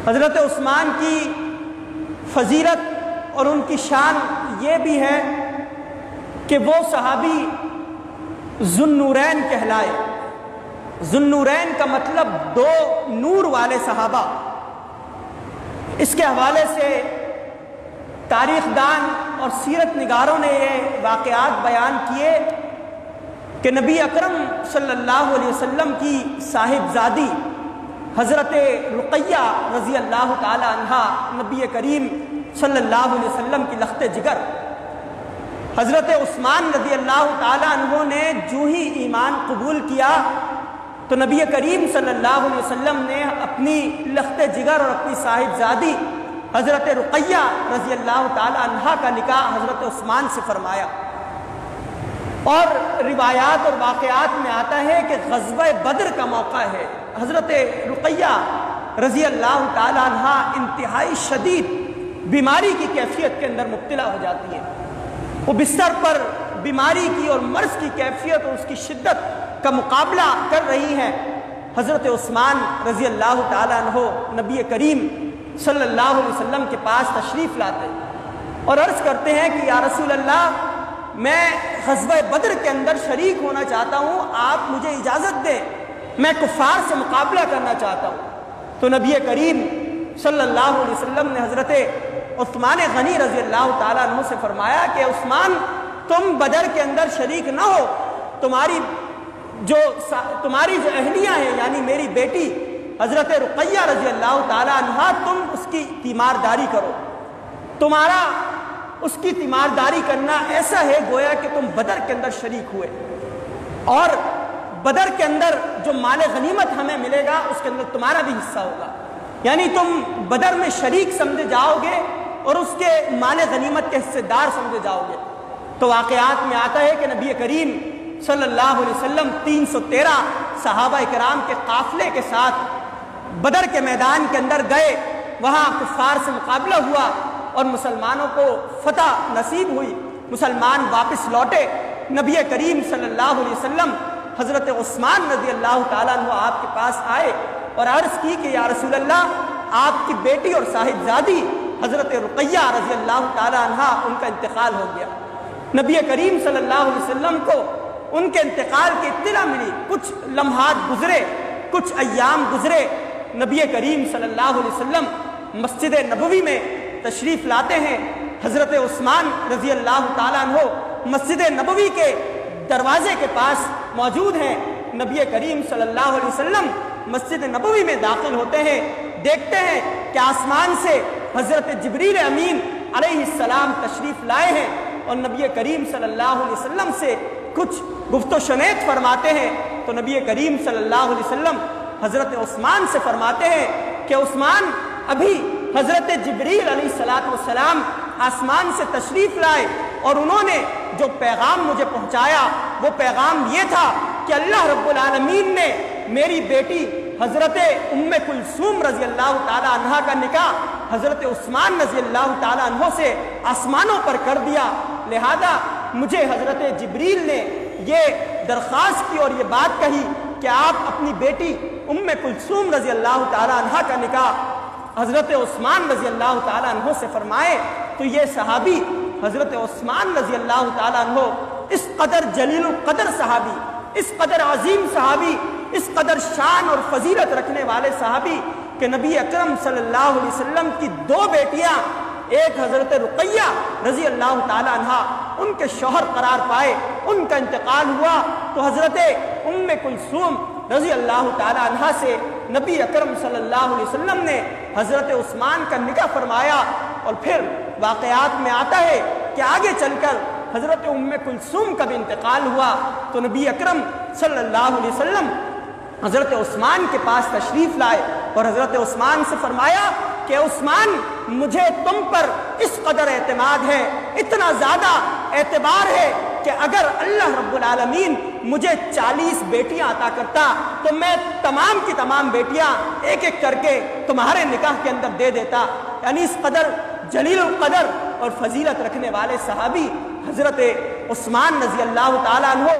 حضرت عثمان کی فضیلت اور ان کی شان یہ بھی ہے کہ وہ صحابی ذو النورین کہلائے۔ ذو النورین کا مطلب دو نور والے صحابہ۔ اس کے حوالے سے تاریخ دان اور سیرت نگاروں نے یہ واقعات بیان کیے کہ نبی اکرم صلی اللہ علیہ وسلم کی صاحبزادی حضرت رقیہ رضی اللہ تعالی عنہا نبی کریم صلی اللہ علیہ وسلم کی لخت جگر، حضرت عثمان رضی اللہ تعالی عنہ نے جو ہی ایمان قبول کیا تو نبی کریم صلی اللہ علیہ وسلم نے اپنی لخت جگر اور اپنی صاحبزادی حضرت رقیہ رضی اللہ تعالی عنہا کا نکاح حضرت عثمان سے فرمایا۔ اور روایات اور واقعات میں آتا ہے کہ غزوہ بدر کا موقع ہے، حضرت رقیہ رضی اللہ تعالی عنہا انتہائی شدید بیماری کی کیفیت کے اندر مبتلا ہو جاتی ہے۔ وہ بستر پر بیماری کی اور مرض کی کیفیت اور اس کی شدت کا مقابلہ کر رہی ہیں۔ حضرت عثمان رضی اللہ تعالی عنہ نبی کریم صلی اللہ علیہ وسلم کے پاس تشریف لاتے اور عرض کرتے ہیں کہ یا رسول اللہ، میں غزوہ بدر کے اندر شریک ہونا چاہتا ہوں، آپ مجھے اجازت دیں، میں کفار سے مقابلہ کرنا چاہتا ہوں۔ تو نبی کریم صلی اللہ علیہ وسلم نے حضرت عثمان غنی رضی اللہ تعالیٰ عنہ سے فرمایا کہ عثمان، تم بدر کے اندر شریک نہ ہو، تمہاری جو اہلیہ ہیں یعنی میری بیٹی حضرت رقیہ رضی اللہ تعالیٰ عنہ، تم اس کی تیمارداری کرو، تمہارا اس کی تیمارداری کرنا ایسا ہے گویا کہ تم بدر کے اندر شریک ہوئے، اور بدر کے اندر جو مال غنیمت ہمیں ملے گا اس کے اندر تمہارا بھی حصہ ہوگا، یعنی تم بدر میں شریک سمجھے جاؤ گے اور اس کے مال غنیمت کے حصے دار سمجھے جاؤ گے۔ تو واقعات میں آتا ہے کہ نبی کریم صلی اللہ علیہ وسلم 313 صحابہ کرام کے قافلے کے ساتھ بدر کے میدان کے اندر گئے، وہاں کفار سے مقابلہ ہوا اور مسلمانوں کو فتح نصیب ہوئی، مسلمان واپس لوٹے۔ نبی کریم صلی اللہ علیہ وسلم حضرت عثمان رضی اللہ تعالیٰ عنہ آپ کے پاس آئے اور عرض کی کہ یا رسول اللہ، آپ کی بیٹی اور صاحبزادی حضرت رقیہ رضی اللہ تعالیٰ عنہ ان کا انتقال ہو گیا۔ نبی کریم صلی اللہ علیہ وسلم کو ان کے انتقال کی اطلاع ملی، کچھ لمحات گزرے، کچھ ایام گزرے، نبی کریم صلی اللہ علیہ وسلم مسجد نبوی میں تشریف لاتے ہیں۔ حضرت عثمان رضی اللہ تعالیٰ عنہ مسجد نبوی کے دروازے کے پاس موجود ہیں۔ نبی کریم صلی اللہ علیہ وسلم مسجد نبوی میں داخل ہوتے ہیں، دیکھتے ہیں کہ آسمان سے حضرت جبریل امین علیہ السلام تشریف لائے ہیں اور نبی کریم صلی اللہ علیہ وسلم سے کچھ گفت و شنید فرماتے ہیں۔ تو نبی کریم صلی اللہ علیہ وسلم حضرت عثمان سے فرماتے ہیں کہ عثمان، ابھی حضرت جبریل علیہ السلام آسمان سے تشریف لائے اور انہوں نے جو پیغام مجھے پہنچایا وہ پیغام یہ تھا کہ اللہ رب العالمین نے میری بیٹی حضرت ام کلثوم رضی اللہ تعالیٰ عنہ کا نکاح حضرت عثمان رضی اللہ تعالیٰ عنہ سے آسمانوں پر کر دیا، لہذا مجھے حضرت جبریل نے یہ درخواست کی اور یہ بات کہی کہ آپ اپنی بیٹی ام کلثوم رضی اللہ تعالیٰ عنہ کا نکاح حضرت عثمان رضی اللہ تعالیٰ عنہ سے فرمائے۔ تو یہ صحابی حضرت عثمان رضی اللہ تعالیٰ عنہ اس قدر جلیل القدر صحابی، اس قدر عظیم صحابی، اس قدر شان اور فضیلت رکھنے والے صحابی کہ نبی اکرم صلی اللہ علیہ وسلم کی دو بیٹیاں، ایک حضرت رقیہ رضی اللہ تعالیٰ عنہ ان کے شوہر قرار پائے، ان کا انتقال ہوا تو حضرت ام کلثوم رضی اللہ تعالیٰ عنہ سے نبی اکرم صلی اللہ علیہ وسلم نے حضرت عثمان کا نکاح فرمایا۔ اور پھر واقعات میں آتا ہے کہ آگے چل کر حضرت ام کلثوم کا بھی انتقال ہوا تو نبی اکرم صلی اللہ علیہ وسلم حضرت عثمان کے پاس تشریف لائے اور حضرت عثمان سے فرمایا کہ عثمان، مجھے تم پر اس قدر اعتماد ہے، اتنا زیادہ اعتبار ہے کہ اگر اللہ رب العالمین مجھے 40 بیٹیاں عطا کرتا تو میں تمام کی تمام بیٹیاں ایک ایک کر کے تمہارے نکاح کے اندر دے دیتا۔ یعنی اس قدر جلیل القدر اور فضیلت رکھنے والے صحابی حضرت عثمان رضی اللہ تعالیٰ عنہ